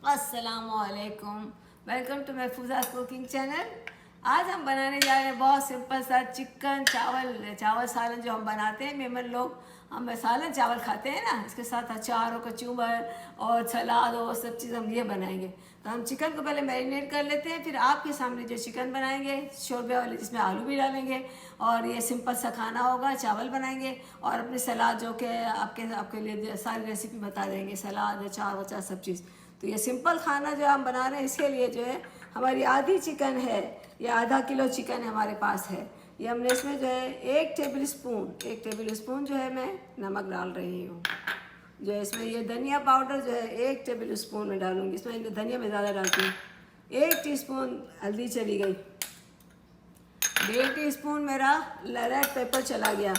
अस्सलामुअलैकुम। Welcome to Mahfooza's cooking channel. आज हम बनाने जा रहे हैं बहुत सिंपल सा चिकन चावल सालन जो हम बनाते हैं। मेहमान लोग हम सालन चावल खाते हैं ना, इसके साथ अचार और कचूबर और सलाद और सब चीज़ हम ये बनाएंगे। तो हम चिकन को पहले मैरिनेट कर लेते हैं, फिर आपके सामने जो चिकन बनाएंगे शोरबे वाले, जिसमें आलू भी डालेंगे और ये सिंपल सा खाना होगा। चावल बनाएंगे और अपनी सलाद जो कि आपके आपके लिए सारी रेसिपी बता देंगे, सलाद अचार वचार सब चीज़। तो ये सिंपल खाना जो हम बना रहे हैं, इसके लिए जो है हमारी आधी चिकन है, या आधा किलो चिकन हमारे पास है। ये हमने इसमें जो है एक टेबल स्पून जो है मैं नमक डाल रही हूँ। जो है इसमें ये धनिया पाउडर जो है 1 टेबल स्पून में डालूंगी। इसमें धनिया में ज़्यादा डालती हूँ। 1 टीस्पून हल्दी चली गई। 1.5 टीस्पून मेरा रेड पेपर चला गया।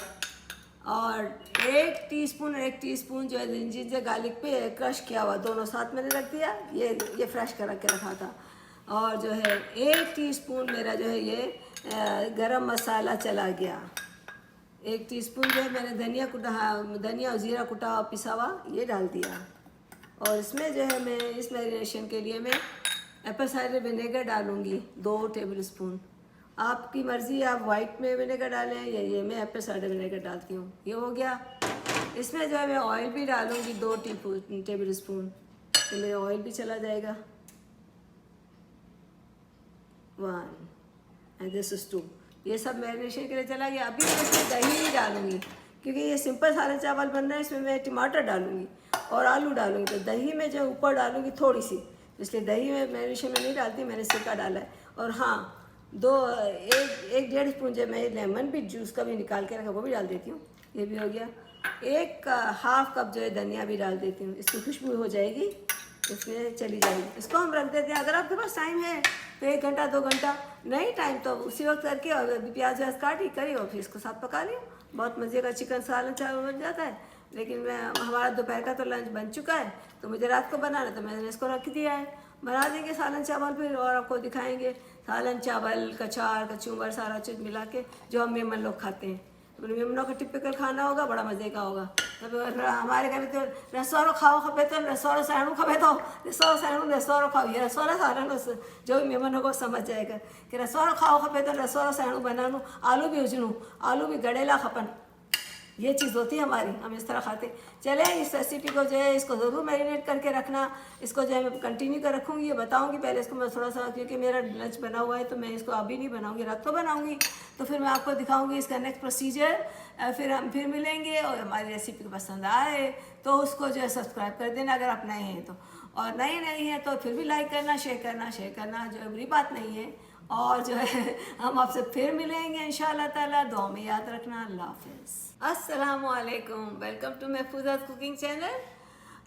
और 1 टीस्पून जो है जिंजर गार्लिक पे क्रश किया हुआ, दोनों साथ मैंने रख दिया। ये फ्रेश कर के रखा था। और जो है 1 टीस्पून मेरा जो है ये गरम मसाला चला गया। 1 टीस्पून जो है मैंने धनिया और ज़ीरा कुटा हुआ पिसा हुआ ये डाल दिया। और इसमें जो है मैं इस मैरिनेशन के लिए मैं एप्पल साइडर विनेगर डालूँगी 2 टेबल स्पून। आपकी मर्ज़ी, आप वाइट में विनेगर डालें या ये मैं एप्पल साइडर विनेगर डालती हूँ। ये हो गया। इसमें जो है मैं ऑयल भी डालूँगी 2 टेबल स्पून। तो मेरा ऑयल भी चला जाएगा। 1 एंड दिस इज़ 2। ये सब मैरिनेशन के लिए चला गया। अभी मैं इसमें दही डालूँगी, क्योंकि ये सिंपल सारे चावल बन रहे हैं। इसमें मैं टमाटर डालूँगी और आलू डालूँगी। तो दही में जो ऊपर डालूँगी थोड़ी सी, इसलिए दही में मैरिनेशन में नहीं डालती, मैंने सिरका डाला है। और हाँ, एक 1.5 स्पून जो मैं लेमन भी जूस का भी निकाल के रखा, वो भी डाल देती हूँ। ये भी हो गया। हाफ कप जो है धनिया भी डाल देती हूँ, इसकी खुशबू हो जाएगी, इसमें चली जाएगी। इसको हम रख देते हैं। अगर आपके पास टाइम है तो 1 घंटा 2 घंटा, नहीं टाइम तो उसी वक्त करके और प्याज व्याज काटी करी और फिर इसको साथ पका लिया। बहुत मज़े का चिकन सालन चावल बन जाता है। लेकिन हमारा दोपहर का तो लंच बन चुका है, तो मुझे रात को बनाना, तो मैंने इसको रख दिया है। बना देंगे सालन चावल फिर, और आपको दिखाएंगे सालन चावल कचार कचूबर सारा चीज़ मिला के जो हम मेहमान लोग खाते हैं। अपने मेहमानों का टिपिकल खाना होगा, बड़ा मज़े का होगा। तब हमारे घर में तो रसोरो खाओ खपे तो रसोरो साणु खपे तो रसोरो साणु रसोरो खाओ। ये रसोरा सारण जो भी मेहमानों को समझ जाएगा कि रसोरो खाओ खपे तो रसोरो साणु बनानू, आलू भी उजनू, आलू भी गड़ेला खपन। ये चीज़ होती है हमारी, हम इस तरह खाते। चले इस रेसिपी को जो है इसको ज़रूर मैरिनेट करके रखना। इसको जो है मैं कंटिन्यू कर रखूँगी, ये बताऊँगी। पहले इसको मैं थोड़ा सा, क्योंकि मेरा लंच बना हुआ है तो मैं इसको अभी नहीं बनाऊँगी, रख तो बनाऊँगी। तो फिर मैं आपको दिखाऊँगी इसका नेक्स्ट प्रोसीजर। फिर हम फिर मिलेंगे। और हमारी रेसिपी पसंद आए तो उसको जो है सब्सक्राइब कर देना अगर आप नए हैं तो, और नए नहीं हैं तो फिर भी लाइक करना, शेयर करना जो बुरी बात नहीं है। और जो है हम आपसे फिर मिलेंगे इंशाअल्लाह ताला। दुआ में याद रखना। अल्लाह हाफ़िज़। अस्सलामुअलैकुम। Welcome to Mahfoozat cooking channel.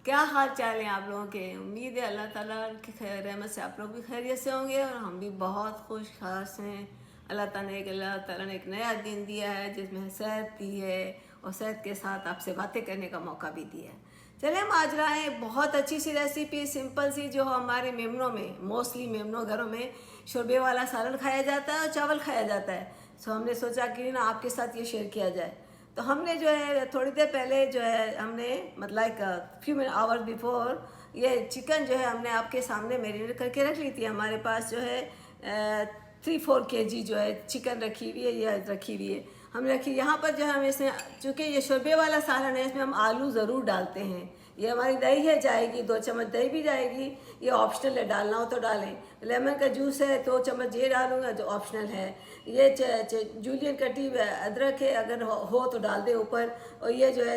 क्या हाल चाल है आप लोगों के? उम्मीद है अल्लाह ताला की खैर रहमत से आप लोग भी खैरियत से होंगे और हम भी बहुत खुश खास हैं। अल्लाह ताला ने एक नया दिन दिया है जिसमें सेहत दी है और सेहत के साथ आपसे बातें करने का मौका भी दिया है। चलिए हम आज लाए हैं बहुत अच्छी सी रेसिपी, सिंपल सी, जो हमारे मेमनों में, मोस्टली मेमनों घरों में शोरबे वाला सालन खाया जाता है और चावल खाया जाता है। सो हमने सोचा कि ना आपके साथ ये शेयर किया जाए। तो हमने जो है थोड़ी देर पहले जो है हमने मतलब फ्यू आवर्स बिफोर ये चिकन जो है हमने आपके सामने मैरिनेट करके रख ली थी। हमारे पास जो है 3-4 kg जो है चिकन रखी हुई है, ये रखी हुई है हमने रखी। यहाँ पर जो है हम इसमें, चूँकि ये शोरबे वाला सालन है, इसमें हम आलू ज़रूर डालते हैं। ये हमारी दही है जाएगी, 2 चम्मच दही भी जाएगी। ये ऑप्शनल है, डालना हो तो डालें। लेमन का जूस है 2 चम्मच ये डालूंगा जो ऑप्शनल है। ये जूलियन कटी अदरक है, अगर हो तो डाल दे ऊपर। और ये जो है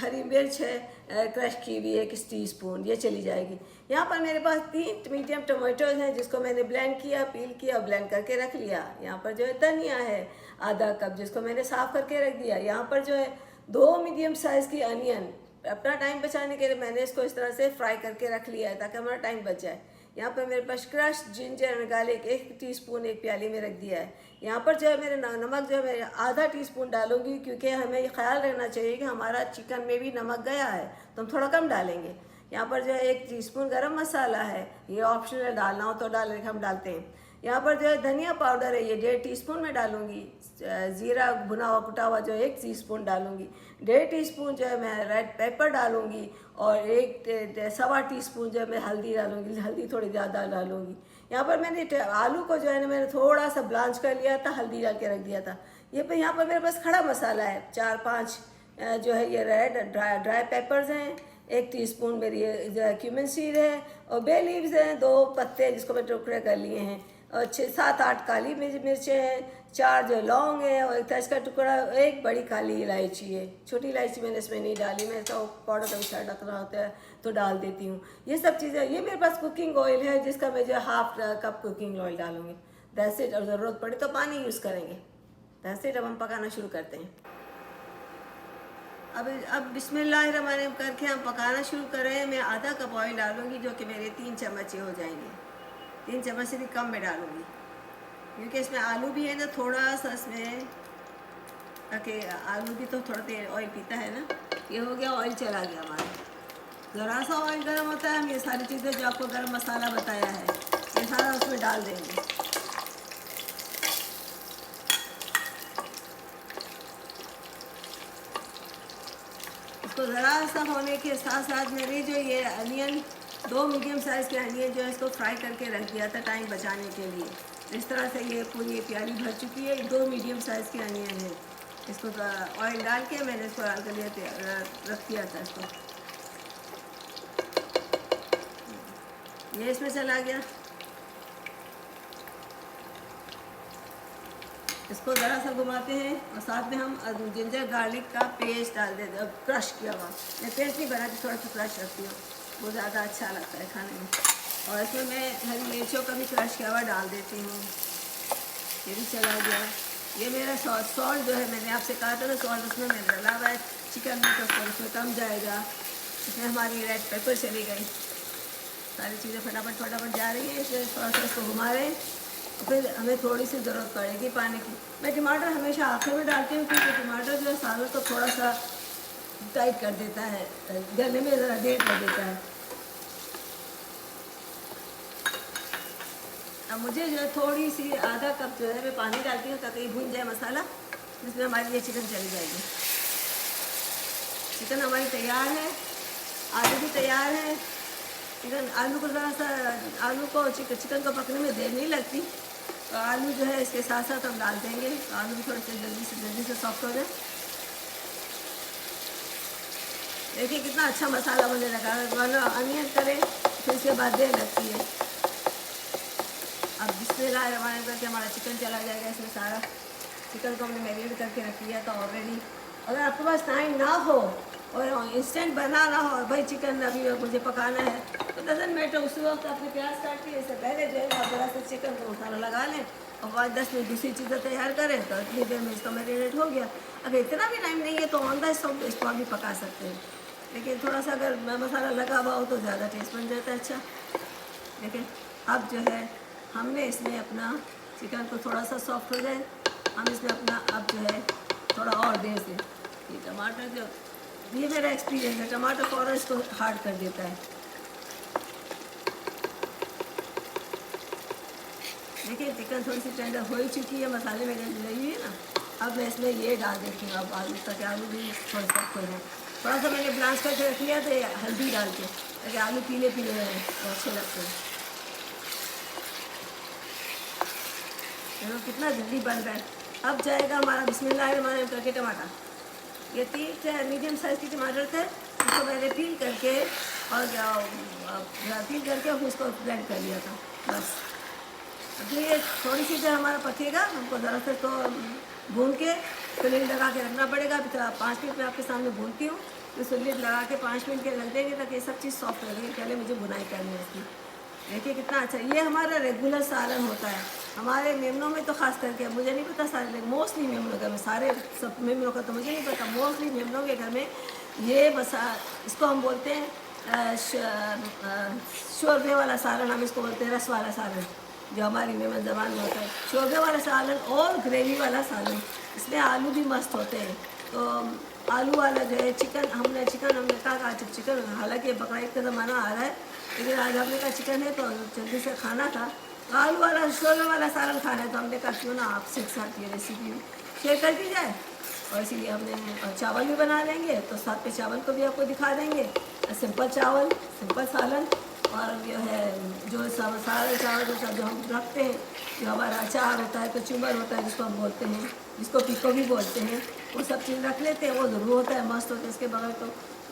हरी मिर्च है क्रश की हुई 1 टीस्पून, ये चली जाएगी। यहाँ पर मेरे पास 3 मीडियम टमाटोज हैं जिसको मैंने ब्लेंड किया, पील किया, ब्लेंड करके रख लिया। यहाँ पर जो है धनिया है आधा कप, जिसको मैंने साफ़ करके रख दिया। यहाँ पर जो है 2 मीडियम साइज़ की अनियन, अपना टाइम बचाने के लिए मैंने इसको इस तरह से फ्राई करके रख लिया है ताकि हमारा टाइम बच जाए। यहाँ पर मेरे पास क्रश जिंजर और गार्लिक 1 टीस्पून एक प्याली में रख दिया है। यहाँ पर जो है मेरे नमक जो है मैं आधा टीस्पून डालूंगी, क्योंकि हमें ये ख्याल रखना चाहिए कि हमारा चिकन में भी नमक गया है, तो हम थोड़ा कम डालेंगे। यहाँ पर जो है 1 टीस्पून गरम मसाला है, ये ऑप्शनल, डालना हो तो डालें, हम डालते हैं। यहाँ पर जो है धनिया पाउडर है ये 1.5 टीस्पून में डालूँगी। ज़ीरा भुना हुआ कुटा हुआ जो 1 टीस्पून डालूँगी। 1.5 टीस्पून जो है मैं रेड पेपर डालूँगी और 1.25 टीस्पून जो है मैं हल्दी डालूँगी। हल्दी थोड़ी ज़्यादा डालूँगी। यहाँ पर मैंने आलू को जो है ना मैंने थोड़ा सा ब्लांच कर लिया था, हल्दी डाल के रख दिया था। ये पर यहाँ पर मेरे पास खड़ा मसाला है 4-5 जो है ये रेड ड्राई पेपर्स हैं, 1 टीस्पून मेरी जो है क्यूमिन सीड है और बे लीव्स हैं 2 पत्ते जिसको मैं टुकड़े कर लिए हैं और 6-7-8 काली मिर्चें हैं, 4 जो लौंग है और 1 तेज का टुकड़ा, 1 बड़ी काली इलायची है। छोटी इलायची मैंने इसमें नहीं डाली, मैं इसका पाउडर कभी शायद रखना होता है तो डाल देती हूँ। ये सब चीज़ें, ये मेरे पास कुकिंग ऑयल है जिसका मैं जो 1/2 कप कुकिंग ऑयल डालूँगी। That's it. और ज़रूरत पड़े तो पानी यूज़ करेंगे। That's it. अब हम पकाना शुरू करते हैं। अब बिस्मिल्लाहिर्रहमानिर्रहीम करके हम पकाना शुरू करें। मैं आधा कप ऑयल डालूँगी जो कि मेरे 3 चम्मच हो जाएंगे। 3 चम्मच से भी कम में डालूँगी क्योंकि इसमें आलू भी है ना थोड़ा सा इसमें, ताकि आलू भी तो थोड़ा तेल ऑयल पीता है ना। ये हो गया, ऑयल चला गया हमारा। ज़रा सा ऑयल गर्म होता है, हम ये सारी चीज़ें जो आपको गर्म मसाला बताया है ये सारा उसमें डाल देंगे। इसको ज़रा सा होने के साथ साथ मेरी जो ये अनियन 2 मीडियम साइज़ के अनियन जो है इसको फ्राई करके रख दिया था टाइम बचाने के लिए। इस तरह से ये पूरी प्याली भर चुकी है। 2 मीडियम साइज़ के अनियन है। इसको ऑयल डाल के मैंने इसको डाल कर लिया, रख दिया था इसको। ये इसमें चला गया। इसको ज़रा सा घुमाते हैं और साथ में हम जिंजर गार्लिक का पेस्ट डाल देते हैं, क्रश किया हुआ। मैं पेस्ट नहीं बनाती, थोड़ा सा क्रश रखती हूँ, वो ज़्यादा अच्छा लगता है खाने में। और इसमें मैं हरी मिर्चों का भी क्रश किया हुआ डाल देती हूँ। ये भी चला गया। ये मेरा सॉल्ट जो है मैंने आपसे कहा था ना, सॉल्ट उसमें मैंने डाला हुआ है चिकन में, तो उसमें कम जाएगा। इसमें हमारी रेड पेपर चली गई। सारी चीज़ें फटाफट जा रही है। इसलिए थोड़ा सा इसको घुमा रहे हैं। फिर हमें थोड़ी सी ज़रूरत पड़ेगी पानी की। मैं टमाटर हमेशा आखिर में डालती हूँ क्योंकि टमाटर जो है सालन को थोड़ा सा टाइट कर देता है, गलने में ज़रा देर कर देता है। अब मुझे जो है थोड़ी सी आधा कप जो है मैं पानी डालती हूँ ताकि भून जाए मसाला, जिसमें हमारी ये चिकन चली जाएगी। चिकन हमारी तैयार है, आलू भी तैयार है। चिकन आलू को ज़रा सा चिकन को पकने में देर नहीं लगती, तो आलू जो है इसके साथ साथ हम डाल देंगे। तो आलू भी थोड़े से जल्दी से सॉफ्ट हो जाए। देखिए कितना अच्छा मसाला बनने लगा। वरना अनियन करें फिर इसके बाद देर लगती है। अब बिस्मिल्लाहिर्रहमानिर्रहीम करके हमारा चिकन चला जाएगा। इसमें सारा चिकन को हमने मैरिनेट करके रख लिया था ऑलरेडी। अगर आपके पास टाइम ना हो और इंस्टेंट बनाना हो, भाई चिकन अभी मुझे पकाना है, तो डजन मैटर उसी वक्त आपने प्याज काट के इससे पहले जो है आप ज़रा सा चिकन को मसाला लगा लें और 5-10 मिनट दूसरी चीज़ें तैयार करें तो इतनी देर में इसका मैरिनेट हो गया। अगर इतना भी टाइम नहीं है तो ऑन द स्टोव इसको आप भी पका सकते हैं, लेकिन थोड़ा सा अगर मसाला लगा हुआ हो तो ज़्यादा टेस्ट बन जाता है अच्छा। लेकिन अब जो है हमने इसमें अपना चिकन को थोड़ा सा सॉफ्ट हो जाए, हम इसमें अपना अब जो है थोड़ा और देर से ये टमाटर जो, ये मेरा एक्सपीरियंस है, टमाटर फ़ौरन इसको हार्ड कर देता है। देखिए चिकन थोड़ी सी टेंडर हो ही चुकी है, मसाले में लगी हुई है ना। अब मैं इसमें ये डाल देती हूँ अब आलू, ताकि आलू भी थोड़ा सॉफ्ट हो जाए। थोड़ा सा मैंने ब्लांच करके रख लिया था हल्दी डाल के, ताकि आलू पीले पीले रहें तो अच्छे लगते हैं। देखो कितना जल्दी बन रहा है। अब जाएगा हमारा बिस्मिल्लाहिर्रहमानिर्रहीम करके टमाटर। ये 3 मीडियम साइज़ के टमाटर थे, उसको मैंने पील करके उसको ब्लेंड कर लिया था बस। अब ये थोड़ी सी देर हमारा पकेगा, हमको ज़रा से तो भून के लिड लगा के रखना पड़ेगा। अभी तो 5 मिनट में आपके सामने भूनती हूँ, तो लिड लगा के 5 मिनट के रख देंगे ताकि ये सब चीज़ सॉफ्ट लगेगी। पहले मुझे बुनाई करनी है इसकी। देखिए कितना अच्छा, ये हमारा रेगुलर सालन होता है हमारे मेमनों में, तो ख़ास करके मुझे नहीं पता सारे, लेकिन मोस्टली मेमनों घर में, सारे सब मेमनों का तो मुझे नहीं पता, मोस्टली मेमनों के घर में ये इसको हम बोलते हैं शोरबे वाला सालन, हम इसको बोलते हैं रस वाला सालन, जो हमारी मेमन ज़बान में होता है। शोरबे वाला सालन और ग्रेवी वाला सालन, इसमें आलू भी मस्त होते हैं। तो आलू वाला जो है चिकन हमने कहा चिकन, हालांकि बकरा ईद का ज़माना आ रहा है, लेकिन आज हमने कहा चिकन है तो जल्दी से खाना था, आलू वाला शोरबे वाला सालन खाना है तो हमने कहा क्यों ना आपसे एक साथ ये रेसिपी शेयर कर दी जाए। और इसीलिए हमने चावल भी बना लेंगे तो साथ पे चावल को भी आपको दिखा देंगे। सिंपल चावल, सिंपल सालन, और जो है जो सारे चावल जो हम रखते हैं, जो हमारा अचार होता है, कचूमर होता है जिसको हम बोलते हैं, जिसको पिको भी बोलते हैं, वो सब चीज़ रख लेते हैं। वो ज़रूर होता है, मस्त होता है। इसके बगैर तो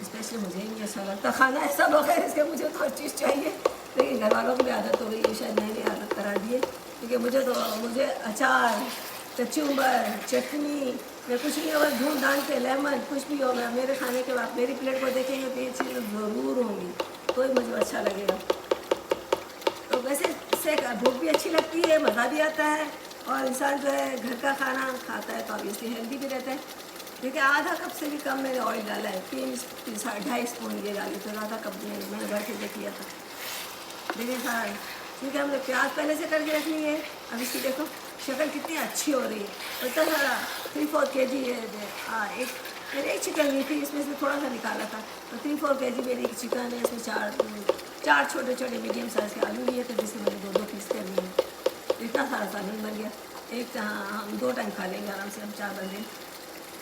स्पेशली मुझे ही नहीं अच्छा लगता खाना ऐसा बगैर इसके। मुझे तो हर चीज़ चाहिए, लेकिन घर वालों को भी आदत हो गई है, शायद मैंने आदत करा दी है। क्योंकि मुझे अचार, कचूम्बर, चटनी, मैं कुछ नहीं होगा ढूंढ ढांड के लेमन कुछ भी होगा, मेरे खाने के बाद मेरी प्लेट को देखेंगे तो ये चीज़ ज़रूर होंगी, तो ही मुझे अच्छा लगेगा। तो वैसे इससे भूख भी अच्छी लगती है, मज़ा भी आता है, और इंसान जो है घर का खाना खाता है तो ऑब्वियसली हेल्दी भी रहता है। क्योंकि आधा कप से भी कम मैंने ऑयल डाला है, 2.5 स्पून ये डाली, तो आधा कप मैंने भर के देख लिया था। देखिए सारा, क्योंकि हमने प्याज पहले से करके रखनी है। अब इसकी देखो शक्ल कितनी अच्छी हो रही है। तो इतना सारा 3-4 kg मैंने एक चिकन ली थी, इसमें से थोड़ा सा निकाला था, तो 3-4 kg मेरी एक चिकन है। इसमें चार छोटे छोटे मीडियम साइज़ के आलू लिए थे, जिसमें मैंने 2-2 पीस कर लिए। तो इतना सारा सालन बन गया। एक हम 2 टाइम खा लेंगे आराम से, हम 4 बंदे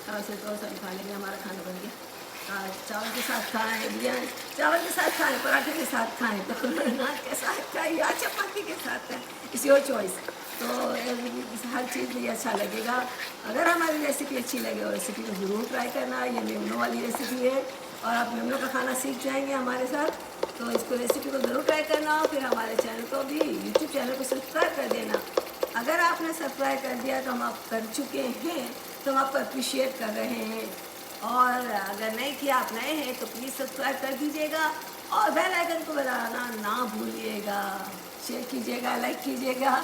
आराम से 2 टाइम खा लेंगे, हमारा खाना बन गया। चावल के साथ खाएँ, बिरयानी चावल के साथ खाएँ, पराठे के साथ खाएँ, तो नान के साथ खाएँ या चपाती के साथ खाएँ, इट्स योर चॉइस। तो हर चीज़ में अच्छा लगेगा। अगर हमारी रेसिपी अच्छी लगे और रेसिपी को ज़रूर ट्राई करना। ये मेमनों वाली रेसिपी है और आप मेमनों का खाना सीख जाएंगे हमारे साथ। तो इसको रेसिपी को ज़रूर ट्राई करना, और फिर हमारे चैनल को भी, यूट्यूब चैनल को सब्सक्राइब कर देना। अगर आपने सब्सक्राइब कर दिया तो हम आप कर चुके हैं, तो हम आपको अप्रिशिएट कर रहे हैं। और अगर नहीं किया, आप नए हैं तो प्लीज़ सब्सक्राइब कर दीजिएगा, और बेल आइकन को बजाना ना भूलिएगा। शेयर कीजिएगा, लाइक कीजिएगा,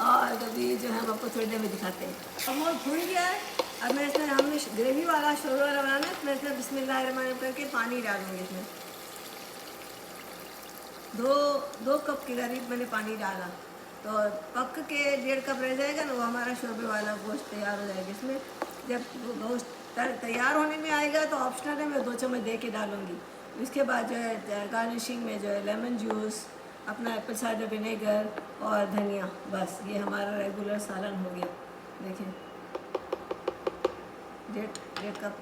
और कभी जो है हम आपको थोड़ी देर में दिखाते हैं। अब वो भून गया है। अब मैं इसमें, हमने ग्रेवी वाला शोरबा वाला बनाना है, तो मैं इसमें बिस्मिल्लाहिर्रहमानिर्रहीम करके पानी डालूँगी। इसमें 2 कप के करीब मैंने पानी डाला, तो पक के 1.5 कप रह जाएगा ना, वो हमारा शोरबे वाला गोश्त तैयार हो जाएगा। इसमें जब गोश्त तैयार होने में आएगा तो ऑप्शनल है, मैं 2 चम्मच दे के डालूँगी। उसके बाद जो है गार्निशिंग में जो है लेमन जूस, अपना एप्पल साइडर विनेगर और धनिया, बस ये हमारा रेगुलर सालन हो गया। देखिए 1.5 कप,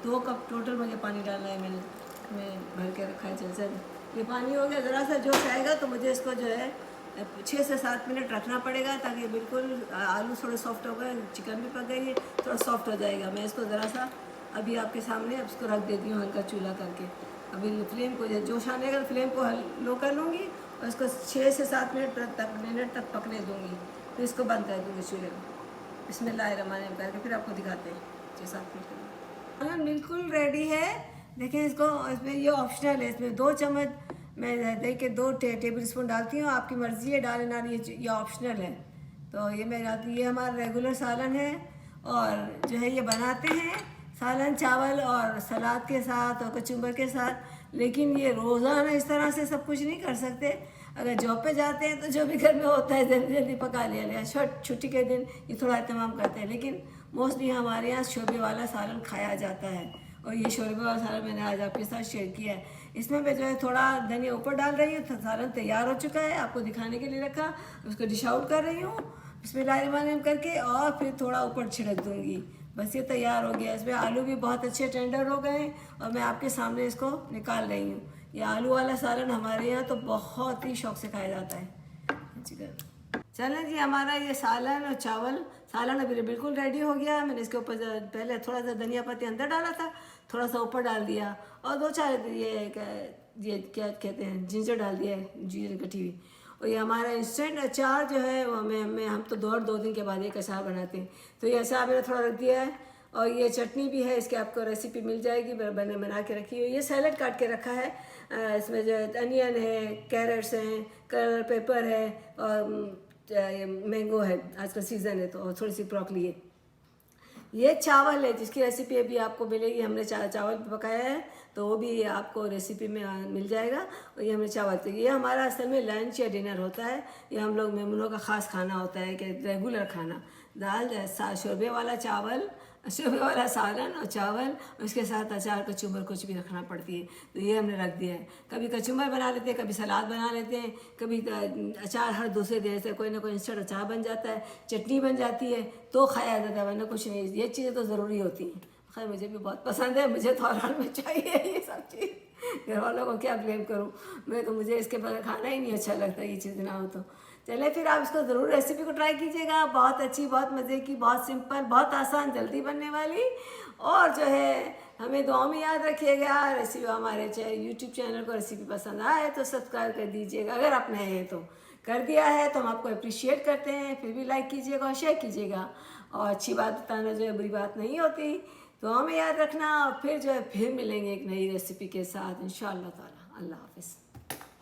2 कप टोटल मुझे पानी डालना है। मैं भर के रखा है जैसे ये पानी हो गया। ज़रा सा जोश आएगा तो मुझे इसको जो है 6 से 7 मिनट रखना पड़ेगा, ताकि बिल्कुल आलू थोड़े सॉफ्ट हो गए, चिकन भी पक गई है, थोड़ा सॉफ्ट हो जाएगा। मैं इसको ज़रा सा अभी आपके सामने अब इसको रख देती हूँ हल्का चूल्हा करके। अभी फ्लेम को जोश आने का फ्लेम को लो कर लूँगी, और इसको 6 से 7 मिनट तक पकने दूँगी, फिर इसको बंद कर दूँगी चूल्हे को। बिस्मिल्लाहिर्रहमानिर्रहीम करके फिर आपको दिखाते हैं 6-7 मिनट। खाना बिल्कुल रेडी है। देखिए इसको, इसमें ये ऑप्शनल है, इसमें 2 चम्मच मैं दे के 2 टेबल स्पून डालती हूँ। आपकी मर्ज़ी है डाले ना, ये ऑप्शनल है। तो ये मैं डालती, ये हमारा रेगुलर सालन है, और जो है ये बनाते हैं सालन चावल और सलाद के साथ और कचुम्बर के साथ। लेकिन ये रोज़ाना इस तरह से सब कुछ नहीं कर सकते। अगर जॉब पे जाते हैं तो जो भी घर में होता है जल्दी जल्दी पका लिया, छुट्टी के दिन ये थोड़ा इत्तेमाम करते हैं। लेकिन मोस्टली हमारे यहाँ शोरबे वाला सालन खाया जाता है, और ये शोरबे वाला सालन मैंने आज आपके साथ शेयर किया है। इसमें मैं जो है थोड़ा धनिया ऊपर डाल रही हूँ। सालन तैयार हो चुका है, आपको दिखाने के लिए रखा, उसको डिश आउट कर रही हूँ बिस्मिल्लाहिर्रहमानिर्रहीम करके, और फिर थोड़ा ऊपर छिड़क दूँगी। बस ये तैयार हो गया। इसमें आलू भी बहुत अच्छे टेंडर हो गए, और मैं आपके सामने इसको निकाल रही हूँ। ये आलू वाला सालन हमारे यहाँ तो बहुत ही शौक से खाया जाता है। चलें जी, हमारा ये सालन और चावल, सालन अभी बिल्कुल रेडी हो गया। मैंने इसके ऊपर पहले थोड़ा सा धनिया पत्ती अंदर डाला था, थोड़ा सा ऊपर डाल दिया, और 2-4 ये क्या कहते हैं जिंजर डाल दिया है, जीरे कटी हुई। और ये हमारा इंस्टेंट अचार जो है वो हम तो 2 दिन के बाद एक अचार बनाते हैं। तो ये अचार मैंने थोड़ा रख दिया है, और ये चटनी भी है, इसकी आपको रेसिपी मिल जाएगी, मैंने बना के रखी हुई। ये सैलड काट के रखा है, इसमें जो अनियन है, कैरेट्स हैं, कलर पेपर है, और ये मैंगो है, आजकल सीज़न है, तो थोड़ी सी ब्रोकली है। ये चावल है जिसकी रेसिपी अभी आपको मिलेगी। हमने चावल पकाया है, तो वो भी आपको रेसिपी में मिल जाएगा। और ये हमने चावल, तो ये हमारा असल में लंच या डिनर होता है। ये हम लोग मेहमानों का ख़ास खाना होता है कि रेगुलर खाना, दाल शोरबे वाला चावल, सुबह वाला सालन और चावल, उसके साथ अचार कचूम्बर कुछ भी रखना पड़ती है, तो ये हमने रख दिया है। कभी कचूम्बर बना लेते हैं, कभी सलाद बना लेते हैं, कभी अचार हर दूसरे दिन से कोई ना कोई इंस्टेंट अचार बन जाता है, चटनी बन जाती है, तो खाया जाता है, वरना कुछ नहीं। ये चीज़ें तो ज़रूरी होती हैं। खैर मुझे भी बहुत पसंद है, मुझे तो औरत में चाहिए ये सब चीज़। घर वालों को क्या ब्लेम करूँ मैं, तो मुझे इसके बगैर खाना ही नहीं अच्छा लगता, ये चीज़ ना हो तो। चले फिर आप इसको ज़रूर रेसिपी को ट्राई कीजिएगा, बहुत अच्छी, बहुत मज़े की, बहुत सिंपल, बहुत आसान, जल्दी बनने वाली। और जो है हमें दुआ में याद रखिएगा। रेसिपी हमारे यूट्यूब चैनल को रेसिपी पसंद आए तो सब्सक्राइब कर दीजिएगा, अगर आप नए हैं तो। कर दिया है तो हम आपको अप्रिशिएट करते हैं, फिर भी लाइक कीजिएगा और शेयर कीजिएगा। और अच्छी बात बताना जो है बुरी बात नहीं होती, तो हमें याद रखना। और फिर जो है फिर मिलेंगे एक नई रेसिपी के साथ इंशाअल्लाह ताला। अल्लाह हाफ़िज़।